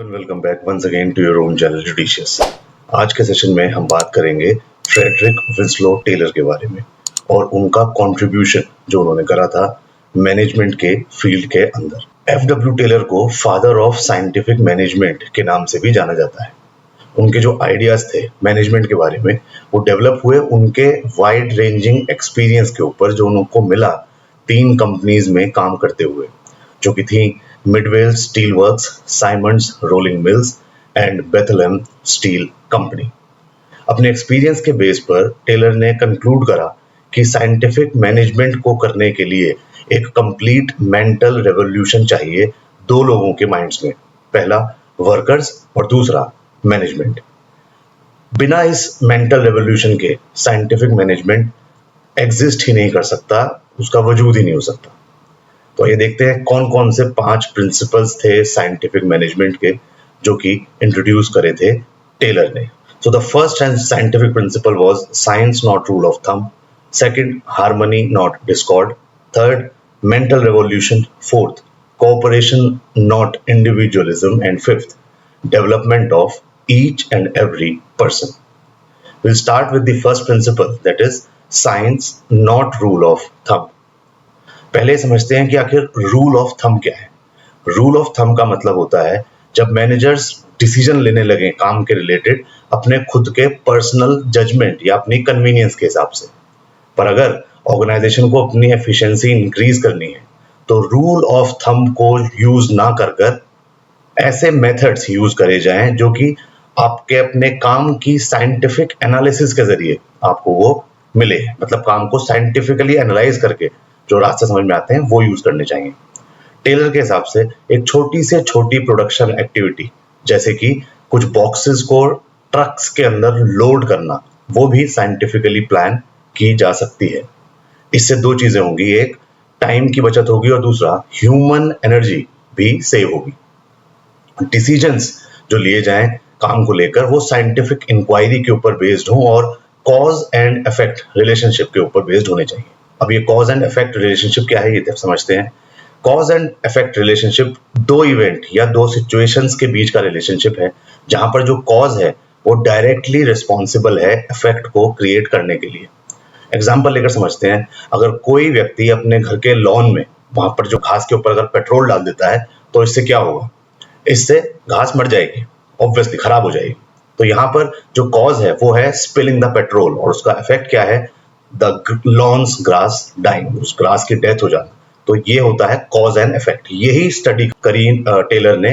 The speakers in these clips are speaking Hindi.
Hello and welcome back once again to your own channel judicious. आज के सेशन में हम बात करेंगे फ्रेडरिक विंस्लो टेलर के बारे में और उनका कंट्रीब्यूशन जो उन्होंने करा था मैनेजमेंट के फील्ड के अंदर। एफ.डब्ल्यू. टेलर को फादर ऑफ साइंटिफिक मैनेजमेंट के नाम से भी जाना जाता है। उनके जो आइडियाज थे मैनेजमेंट के बारे में वो डेवलप हुए उनके वाइड रेंजिंग एक्सपीरियंस के ऊपर जो उनको मिला 3 कंपनीज में काम करते हुए, जो कि थी Midvale steel works, Symonds rolling mills and Bethlem steel company. अपने एक्सपीरियंस के बेस पर टेलर ने कंक्लूड करा कि साइंटिफिक मैनेजमेंट को करने के लिए एक कंप्लीट मेंटल रेवोल्यूशन चाहिए 2 लोगों के माइंड्स में, पहला वर्कर्स और दूसरा मैनेजमेंट। बिना इस मेंटल रेवोल्यूशन के साइंटिफिक मैनेजमेंट एग्जिस्ट ही नहीं कर सकता, उसका वजूद ही नहीं हो सकता। तो ये देखते हैं कौन कौन से 5 प्रिंसिपल्स थे साइंटिफिक मैनेजमेंट के जो कि इंट्रोड्यूस करे थे टेलर ने। So the first and scientific principle was science not rule of thumb, second harmony not Discord, third mental revolution, fourth cooperation not individualism and fifth development of each and every person. We'll start with the first principle, that is science not rule of thumb. पहले समझते हैं कि आखिर रूल ऑफ थंब क्या है। रूल ऑफ थंब का मतलब होता है जब मैनेजर्स डिसीजन लेने लगे काम के रिलेटेड अपने खुद के पर्सनल जजमेंट या अपनी कन्वीनियंस के हिसाब से, पर अगर ऑर्गेनाइजेशन को अपनी एफिशिएंसी इंक्रीज करनी है तो रूल ऑफ थंब को यूज ना कर ऐसे मेथड्स यूज करे जाएं जो कि आपके अपने काम की साइंटिफिक एनालिसिस के जरिए आपको वो मिले, मतलब काम को साइंटिफिकली एनालाइज करके जो रास्ते समझ में आते हैं वो यूज करने चाहिए। टेलर के हिसाब से एक छोटी से छोटी प्रोडक्शन एक्टिविटी जैसे कि कुछ बॉक्सेस को ट्रक्स के अंदर लोड करना, वो भी साइंटिफिकली प्लान की जा सकती है। इससे 2 चीजें होंगी, एक टाइम की बचत होगी और दूसरा ह्यूमन एनर्जी भी सेव होगी। डिसीजंस जो लिए जाएं काम को लेकर वो साइंटिफिक इंक्वायरी के ऊपर बेस्ड हों और कॉज एंड इफेक्ट रिलेशनशिप के ऊपर बेस्ड होने चाहिए। अब ये कॉज एंड इफेक्ट रिलेशनशिप क्या है ये समझते हैं। Cause and effect relationship 2 event या 2 सिचुएशंस के बीच का रिलेशनशिप है जहां पर जो कॉज है वो डायरेक्टली रिस्पॉन्सिबल है इफेक्ट को क्रिएट करने के लिए। एग्जाम्पल लेकर समझते हैं, अगर कोई व्यक्ति अपने घर के लॉन में वहां पर जो घास के ऊपर अगर पेट्रोल डाल देता है तो इससे क्या होगा, इससे घास मर जाएगी, ऑब्वियसली खराब हो जाएगी। तो यहाँ पर जो कॉज है वो है स्पिलिंग द पेट्रोल और उसका इफेक्ट क्या है, द लॉन्स ग्रास डाइंग, उस ग्रास की डेथ हो जाना। तो ये होता है कॉज एंड इफेक्ट। यही स्टडी करी टेलर ने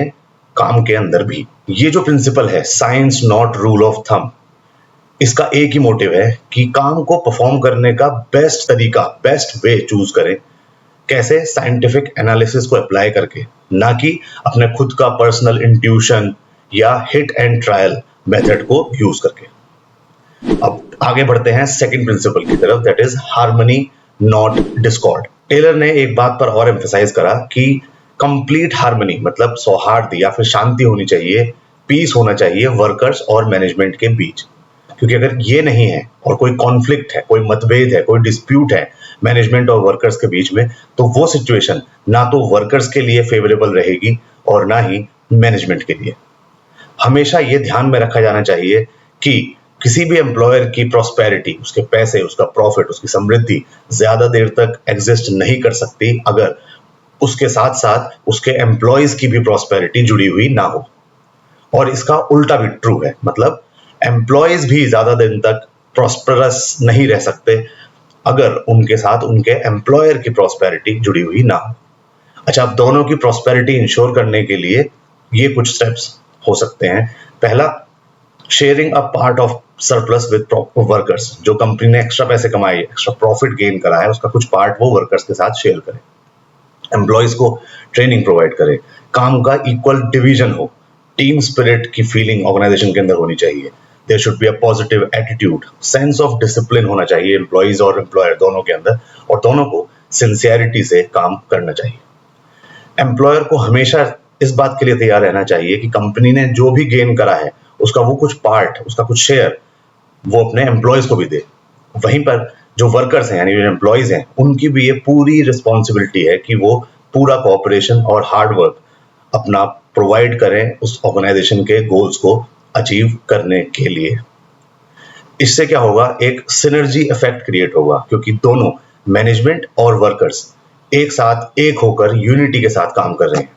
काम के अंदर भी। ये जो प्रिंसिपल है science not rule of thumb, इसका एक ही मोटिव है कि काम को परफॉर्म करने का बेस्ट तरीका, बेस्ट वे चूज करें, कैसे साइंटिफिक एनालिसिस को अप्लाई करके, ना कि अपने खुद का पर्सनल इंट्यूशन या हिट एंड ट्रायल मेथड को यूज करके। अब आगे बढ़ते हैं सेकंड प्रिंसिपल की तरफ, that is harmony not discord. Taylor ने एक बात पर और एम्फसाइज करा कि कंप्लीट हार्मनी मतलब सौहार्द या फिर शांति होनी चाहिए, पीस होना चाहिए वर्कर्स और मैनेजमेंट के बीच। क्योंकि अगर ये नहीं है और कोई कॉन्फ्लिक्ट है, कोई मतभेद है, कोई डिस्प्यूट है मैनेजमेंट और वर्कर्स के बीच में, तो वो सिचुएशन ना तो वर्कर्स के लिए फेवरेबल रहेगी और ना ही मैनेजमेंट के लिए। हमेशा ये ध्यान में रखा जाना चाहिए कि किसी भी एम्प्लॉयर की प्रॉस्पेरिटी, उसके पैसे, उसका प्रॉफिट, उसकी समृद्धि ज्यादा देर तक एग्जिस्ट नहीं कर सकती अगर उसके साथ साथ उसके एम्प्लॉयज की भी प्रॉस्पेरिटी जुड़ी हुई ना हो। और इसका उल्टा भी ट्रू है, मतलब एम्प्लॉयज भी ज्यादा दिन तक प्रॉस्परस नहीं रह सकते अगर उनके साथ उनके एम्प्लॉयर की प्रॉस्पेरिटी जुड़ी हुई ना हो। अच्छा, अब दोनों की प्रॉस्पेरिटी इंश्योर करने के लिए ये कुछ स्टेप्स हो सकते हैं। पहला, sharing a part of surplus with workers. जो कंपनी ने एक्स्ट्रा पैसे कमाए, एक्स्ट्रा प्रॉफिट गेन करा है, उसका कुछ पार्ट वो वर्कर्स के साथ शेयर करे। एम्प्लॉयज को ट्रेनिंग प्रोवाइड करे, काम का इक्वल डिवीजन हो, टीम स्पिरिट की फीलिंग ऑर्गेनाइजेशन के अंदर होनी चाहिए। There should be a positive attitude, sense of discipline होना चाहिए एम्प्लॉयज और एम्प्लॉयर दोनों के अंदर, और दोनों को सिंसियरिटी से काम करना चाहिए। एम्प्लॉयर को हमेशा इस बात के लिए तैयार रहना चाहिए कि कंपनी ने जो भी गेन करा है उसका वो कुछ पार्ट, उसका कुछ शेयर वो अपने एम्प्लॉयज को भी दे। वहीं पर जो वर्कर्स हैं यानी जो एम्प्लॉयज हैं, उनकी भी ये पूरी रिस्पॉन्सिबिलिटी है कि वो पूरा कोऑपरेशन और हार्ड वर्क अपना प्रोवाइड करें उस ऑर्गेनाइजेशन के गोल्स को अचीव करने के लिए। इससे क्या होगा, एक सिनर्जी इफेक्ट क्रिएट होगा, क्योंकि दोनों मैनेजमेंट और वर्कर्स एक साथ एक होकर यूनिटी के साथ काम कर रहे हैं।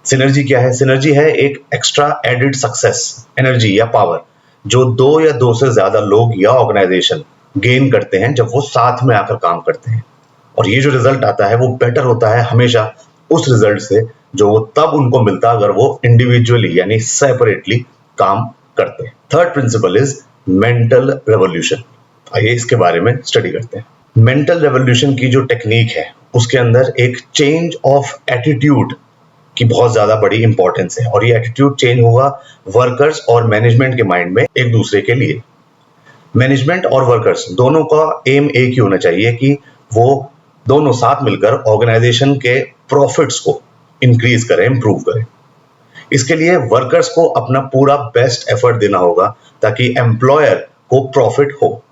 सिनर्जी क्या है? सिनर्जी है एक एक्स्ट्रा एडेड सक्सेस, एनर्जी या पावर जो दो या दो से ज्यादा लोग या ऑर्गेनाइजेशन गेन करते हैं जब वो साथ में आकर काम करते हैं। और ये जो रिजल्ट आता है वो बेटर होता है हमेशा उस रिजल्ट से जो वो तब उनको मिलता अगर वो इंडिविजुअली यानी सेपरेटली काम करते हैं। Third principal is mental revolution. आइए इसके बारे में स्टडी करते हैं। मेंटल रेवोल्यूशन की जो टेक्निक है उसके अंदर एक चेंज ऑफ एटीट्यूड की बहुत ज्यादा बड़ी इंपॉर्टेंस है, और ये एटीट्यूड चेंज होगा वर्कर्स और मैनेजमेंट के माइंड में एक दूसरे के लिए। मैनेजमेंट और वर्कर्स दोनों का एम एक ही होना चाहिए कि वो दोनों साथ मिलकर ऑर्गेनाइजेशन के प्रॉफिट्स को इंक्रीज करें, इंप्रूव करें। इसके लिए वर्कर्स को अपना पूरा बेस्ट एफर्ट देना होगा ताकि एम्प्लॉयर को प्रॉफिट हो।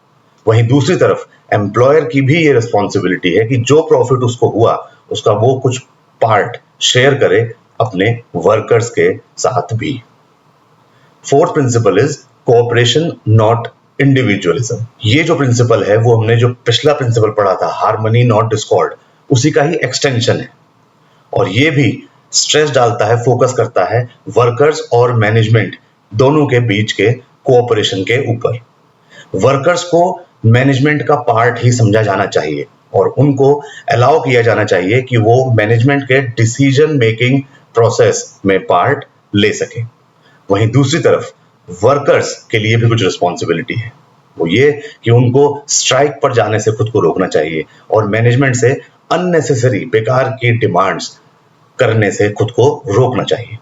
वहीं दूसरी तरफ एम्प्लॉयर की भी ये रिस्पॉन्सिबिलिटी है कि जो प्रॉफिट उसको हुआ उसका वो कुछ पार्ट शेयर करे अपने वर्कर्स के साथ भी। Fourth principle is cooperation not individualism. ये जो प्रिंसिपल है वो हमने जो पिछला प्रिंसिपल पढ़ा था, हार्मनी नॉट डिस्कॉर्ड, उसी का ही एक्सटेंशन है। और ये भी स्ट्रेस डालता है, फोकस करता है वर्कर्स और मैनेजमेंट दोनों के बीच के कोऑपरेशन के ऊपर। वर्कर्स को मैनेजमेंट का पार्ट ही समझा जाना चाहिए और उनको अलाउ किया जाना चाहिए कि वो मैनेजमेंट के डिसीजन मेकिंग प्रोसेस में पार्ट ले सके। वहीं दूसरी तरफ वर्कर्स के लिए भी कुछ रिस्पॉन्सिबिलिटी है, वो ये कि उनको स्ट्राइक पर जाने से खुद को रोकना चाहिए और मैनेजमेंट से अननेसेसरी बेकार की डिमांड्स करने से खुद को रोकना चाहिए।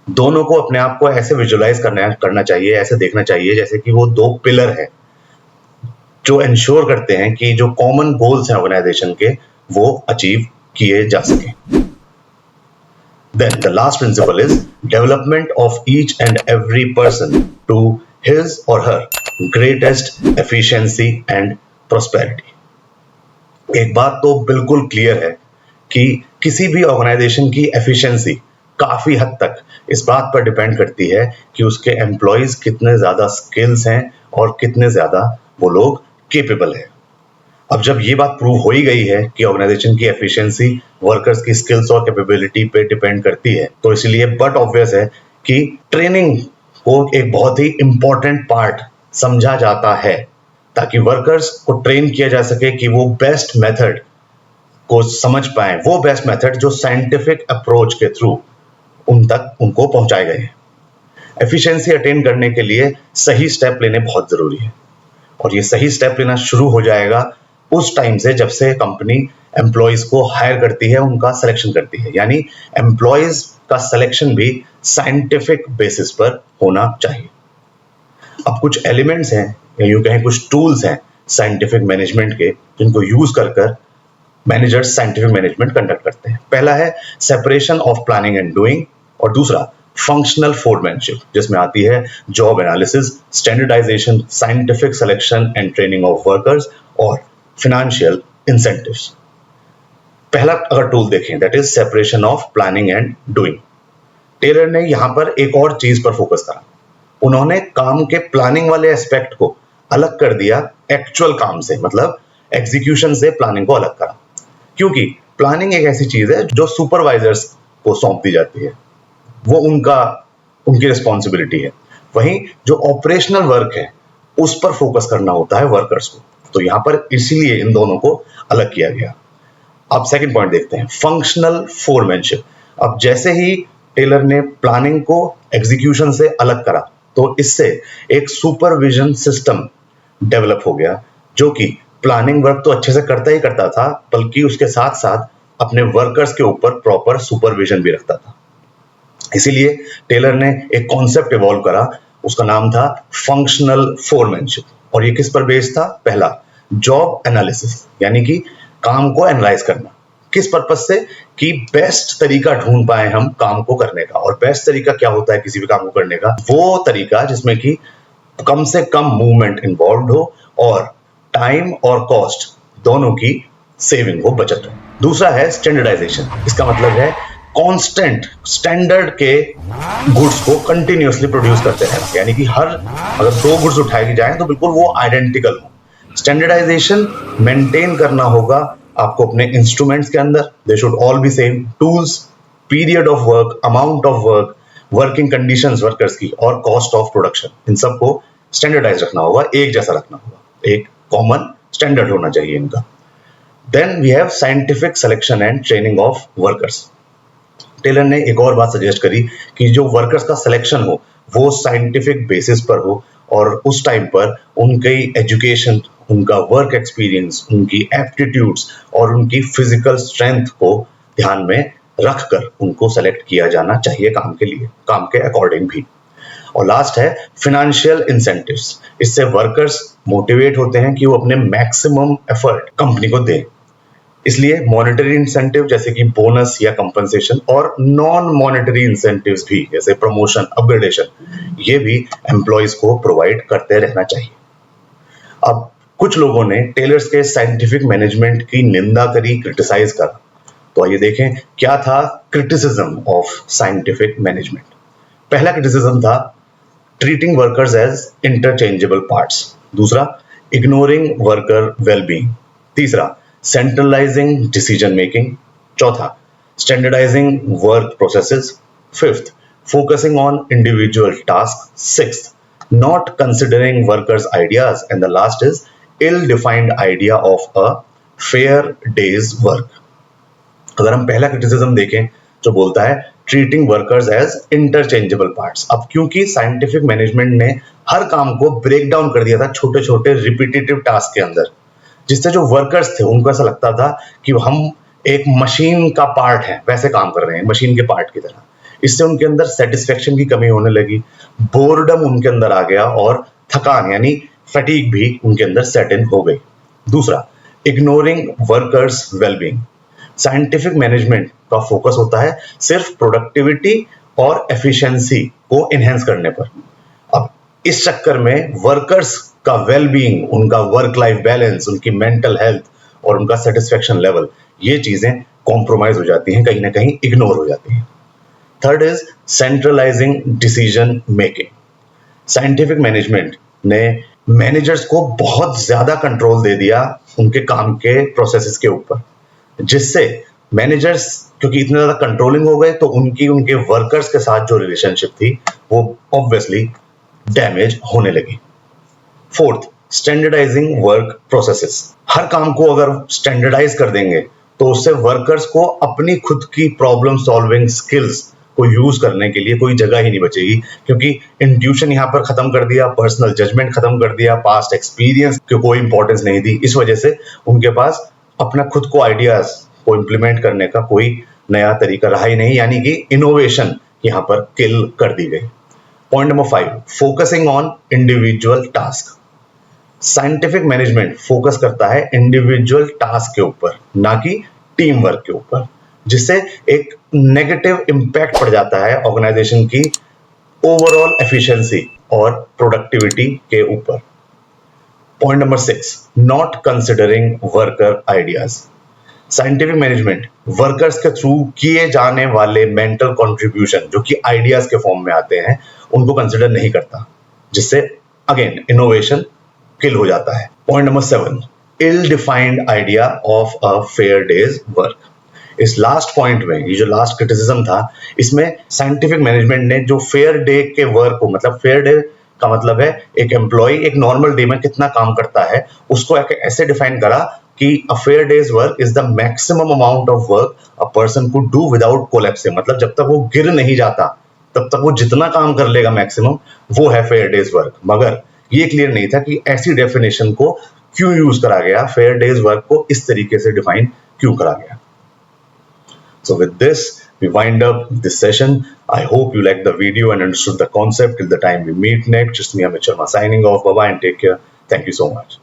दोनों को अपने आप को ऐसे विजुअलाइज करना चाहिए, ऐसे देखना चाहिए जैसे कि वो दो पिलर है जो इंश्योर करते हैं कि जो कॉमन गोल्स हैं ऑर्गेनाइजेशन के वो अचीव किए जा सके। Then the last principle is development of each and every person to his or her greatest efficiency and prosperity. एक बात तो बिल्कुल क्लियर है कि किसी भी ऑर्गेनाइजेशन की एफिशिएंसी काफी हद तक इस बात पर डिपेंड करती है कि उसके एम्प्लॉयज कितने ज्यादा स्किल्स हैं और कितने ज्यादा वो लोग केपेबल है। अब जब ये बात प्रूव हो ही गई है कि ऑर्गेनाइजेशन की एफिशिएंसी वर्कर्स की स्किल्स और कैपेबिलिटी पे डिपेंड करती है, तो इसलिए बट ऑब्वियस है कि ट्रेनिंग को एक बहुत ही इंपॉर्टेंट पार्ट समझा जाता है ताकि वर्कर्स को ट्रेन किया जा सके कि वो बेस्ट मेथड को समझ पाए, वो बेस्ट मेथड जो साइंटिफिक अप्रोच के थ्रू उन तक उनको पहुंचाए गए हैं। एफिशिएंसी अटेन करने के लिए सही स्टेप लेने बहुत जरूरी है और ये सही स्टेप लेना शुरू हो जाएगा उस टाइम से जब से कंपनी एम्प्लॉयज को हायर करती है, उनका सिलेक्शन करती है। यानी एम्प्लॉयज का सिलेक्शन भी साइंटिफिक बेसिस पर होना चाहिए। अब कुछ एलिमेंट्स हैं या यूं कहें कुछ टूल्स हैं साइंटिफिक मैनेजमेंट के जिनको यूज कर मैनेजर्स साइंटिफिक मैनेजमेंट कंडक्ट करते हैं। पहला है separation of planning and doing और दूसरा फंक्शनल फोरमैनशिप जिसमें आती है job analysis, standardisation, scientific selection and training of workers और फाइनेंशियल इंसेंटिव्स। पहला अगर टूल देखें that is separation of planning and doing. Taylor ने यहां पर एक और चीज पर फोकस करा। उन्होंने काम के प्लानिंग वाले एस्पेक्ट को अलग कर दिया एक्चुअल काम से, मतलब एग्जीक्यूशन से प्लानिंग को अलग करा, क्योंकि प्लानिंग एक ऐसी चीज है जो सुपरवाइजर्स को सौंप दी जाती है, वो उनकी रिस्पॉन्सिबिलिटी है। वहीं जो ऑपरेशनल वर्क है उस पर फोकस करना होता है वर्कर्स को, तो यहां पर इसीलिए इन दोनों को अलग किया गया। अब सेकंड पॉइंट देखते हैं, फंक्शनल फोरमैनशिप। अब जैसे ही टेलर ने प्लानिंग को एग्जीक्यूशन से अलग करा तो इससे एक सुपरविजन सिस्टम डेवलप हो गया जो कि प्लानिंग वर्क तो अच्छे से करता ही करता था बल्कि उसके साथ साथ अपने वर्कर्स के ऊपर प्रॉपर सुपरविजन भी रखता था। इसीलिए टेलर ने एक कॉन्सेप्ट इवॉल्व करा, उसका नाम था फंक्शनल फोरमैनशिप। और ये किस पर बेस्ड था? पहला जॉब एनालिसिस, यानी कि काम को एनालाइज करना। किस पर्पस से? कि बेस्ट तरीका ढूंढ पाए हम काम को करने का। और बेस्ट तरीका क्या होता है किसी भी काम को करने का? वो तरीका जिसमें कि कम से कम मूवमेंट इन्वॉल्व हो और टाइम और कॉस्ट दोनों की सेविंग हो, बचत हो। दूसरा है स्टैंडर्डाइजेशन। इसका मतलब है कांस्टेंट स्टैंडर्ड के गुड्स को कंटिन्यूअसली प्रोड्यूस करते रहना, यानी कि हर अगर 2 गुड्स उठाए जाएं तो बिल्कुल वो आइडेंटिकल हो। स्टैंडर्डाइजेशन मेंटेन करना होगा आपको अपने इंस्ट्रूमेंट्स के अंदर, they should all B same, tools, period of work, amount of work, working conditions workers की और कॉस्ट ऑफ प्रोडक्शन, इन सबको स्टैंडर्डाइज रखना होगा, एक जैसा रखना होगा, एक कॉमन स्टैंडर्ड होना चाहिए इनका। Then we have scientific selection and training of workers. Taylor ने एक और बात सजेस्ट करी कि जो वर्कर्स का सिलेक्शन हो वो साइंटिफिक बेसिस पर हो और उस टाइम पर उनकी एजुकेशन, उनका वर्क एक्सपीरियंस, उनकी एप्टीट्यूड्स और उनकी फिजिकल स्ट्रेंथ को ध्यान में रखकर उनको सेलेक्ट किया जाना चाहिए काम के लिए, काम के अकॉर्डिंग भी। और लास्ट है फिनेंशियल इंसेंटिव्स। इससे वर्कर्स मोटिवेट होते हैं कि वो अपने मैक्सिमम एफर्ट कंपनी को दें। इसलिए मॉनेटरी इंसेंटिव जैसे कि बोनस या कंपनसेशन और नॉन मॉनेटरी इंसेंटिव्स भी जैसे प्रमोशन, अपग्रेडेशन, ये भी एम्प्लॉयज को प्रोवाइड करते रहना चाहिए। अब कुछ लोगों ने टेलर्स के साइंटिफिक मैनेजमेंट की निंदा करी, क्रिटिसाइज करा। तो आइए देखें क्या था क्रिटिसिज्म ऑफ साइंटिफिक मैनेजमेंट। पहला क्रिटिसिज्म था treating workers as interchangeable parts. दूसरा, इग्नोरिंग वर्कर वेलबींग। तीसरा, सेंट्रलाइजिंग डिसीजन मेकिंग। चौथा, standardising work processes. Fifth, focusing on individual task. Sixth, not considering workers' ideas, and the last is ill-defined idea of a fair day's work. अगर हम पहला क्रिटिसिज्म देखें जो बोलता है treating workers as interchangeable parts. अब क्योंकि साइंटिफिक मैनेजमेंट ने हर काम को ब्रेक डाउन कर दिया था छोटे छोटे रिपीटेटिव टास्क के अंदर, जिससे जो वर्कर्स थे उनको ऐसा लगता था कि हम एक मशीन का पार्ट है, वैसे काम कर रहे हैं मशीन के पार्ट की तरह। इससे उनके अंदर सेटिस्फेक्शन की कमी होने लगी, बोर्डम उनके अंदर आ गया और थकान यानी फटीग भी उनके अंदर सेट इन हो गई। दूसरा, ignoring workers wellbeing. Scientific management का फोकस होता है सिर्फ प्रोडक्टिविटी और एफिशिएंसी को एनहेंस करने पर। अब इस चक्कर में वर्कर्स का वेलबींग, उनका वर्क लाइफ बैलेंस, उनकी मेंटल हेल्थ और उनका सेटिस्फेक्शन लेवल, ये चीजें कॉम्प्रोमाइज हो जाती हैं, कहीं ना कहीं इग्नोर हो जाती हैं। Third is centralising decision making. Scientific management ने मैनेजर्स को बहुत ज्यादा कंट्रोल दे दिया उनके काम के प्रोसेसेस के ऊपर, जिससे मैनेजर्स क्योंकि इतने ज्यादा कंट्रोलिंग हो गए तो उनके वर्कर्स के साथ जो रिलेशनशिप थी वो ऑब्वियसली डैमेज होने लगी। Fourth, standardising work processes. हर काम को अगर स्टैंडर्डाइज कर देंगे तो उससे वर्कर्स को अपनी खुद की प्रॉब्लम सॉल्विंग स्किल्स को यूज करने के लिए कोई जगह ही नहीं बचेगी, क्योंकि इंट्यूशन यहाँ पर खत्म कर दिया, पर्सनल जजमेंट खत्म कर दिया, पास्ट एक्सपीरियंस को कोई इंपॉर्टेंस नहीं दी। इस वजह से उनके पास अपना खुद को आइडियाज को इम्प्लीमेंट करने का कोई नया तरीका रहा ही नहीं, यानी कि इनोवेशन यहाँ पर किल कर दी गई। Point number 5, focusing on individual task. Scientific management focus करता है इंडिविजुअल टास्क के ऊपर, ना कि टीम वर्क के ऊपर, जिससे एक नेगेटिव इंपैक्ट पड़ जाता है ऑर्गेनाइजेशन की ओवरऑल एफिशिएंसी और प्रोडक्टिविटी के ऊपर। Point number 6, not considering worker ideas. Scientific management workers के थ्रू किए जाने वाले मेंटल कंट्रीब्यूशन जो कि आइडियाज के फॉर्म में आते हैं उनको कंसिडर नहीं करता, जिससे अगेन इनोवेशन किल हो जाता है। Point number 7, ill defined idea of a fair day's work. इस लास्ट पॉइंट में, ये जो लास्ट क्रिटिसिज्म था, इसमें साइंटिफिक मैनेजमेंट ने जो फेयर डे के वर्क को, मतलब फेयर डे का मतलब है एक एम्प्लॉय एक नॉर्मल डे में कितना काम करता है, उसको ऐसे डिफाइन करा कि अ fair day's work is the maximum amount of work a person could do without collapsing. मतलब जब तक वो गिर नहीं जाता तब तक वो जितना काम कर लेगा मैक्सिमम, वो है फेयर डेज वर्क। मगर ये क्लियर नहीं था कि ऐसी डेफिनेशन को क्यों यूज करा गया, फेयर डेज वर्क को इस तरीके से डिफाइन क्यों करा गया। So with this, we wind up this session. I hope you liked the video and understood the concept. Till the time we meet next, just me, Amit Sharma, signing off. Bye-bye and take care. Thank you so much.